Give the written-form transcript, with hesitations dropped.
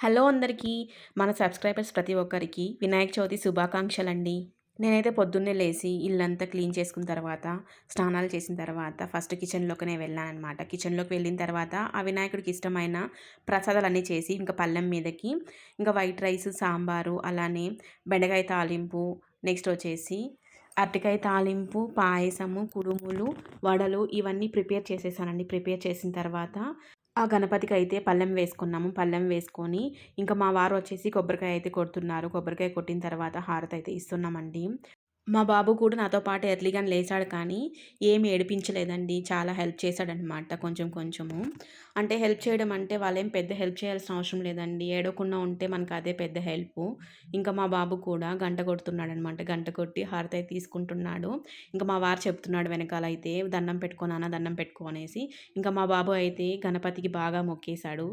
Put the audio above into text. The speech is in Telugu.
హలో అందరికీ. మన సబ్స్క్రైబర్స్ ప్రతి ఒక్కరికి వినాయక చవితి శుభాకాంక్షలండి. నేనైతే పొద్దున్నే లేసి ఇల్లంతా క్లీన్ చేసుకున్న తర్వాత, స్నానాలు చేసిన తర్వాత ఫస్ట్ కిచెన్‌లోకనే వెళ్ళాననమాట. కిచెన్‌లోకి వెళ్ళిన తర్వాత ఆ వినాయకుడికి ఇష్టమైన ప్రసాదాలన్నీ చేసి ఇంక పళ్ళెం మీదకి ఇంక వైట్ రైస్, సాంబారు, అలానే బెండకాయ తాలింపు, నెక్స్ట్ వచ్చేసి అరటికాయ తాలింపు, పాయసము, కుడుములు, వడలు ఇవన్నీ ప్రిపేర్ చేసేసానండి. ప్రిపేర్ చేసిన తర్వాత ఆ గణపతికైతే పళ్ళెం వేసుకున్నాము. పళ్ళెం వేసుకొని ఇంకా మా వారొచ్చేసి కొబ్బరికాయ అయితే కొడుతున్నారు. కొబ్బరికాయ కొట్టిన తర్వాత హారతయితే ఇస్తున్నామండి. మా బాబు కూడా నాతో పాటు ఎర్లీగానే లేచాడు కానీ, ఏమి ఏడిపించలేదండి. చాలా హెల్ప్ చేశాడనమాట కొంచెం కొంచెము. అంటే హెల్ప్ చేయడం అంటే వాళ్ళేం పెద్ద హెల్ప్ చేయాల్సిన అవసరం లేదండి. ఏడవకుండా ఉంటే మనకదే పెద్ద హెల్పు. ఇంకా మా బాబు కూడా గంట కొడుతున్నాడనమాట. గంట కొట్టి హారతయి తీసుకుంటున్నాడు. ఇంక మా వారు చెప్తున్నాడు వెనకాలయితే, "దండం పెట్టుకో నాన్న, దండం పెట్టుకో" అనేసి. ఇంకా మా బాబు అయితే గణపతికి బాగా మొక్కేశాడు.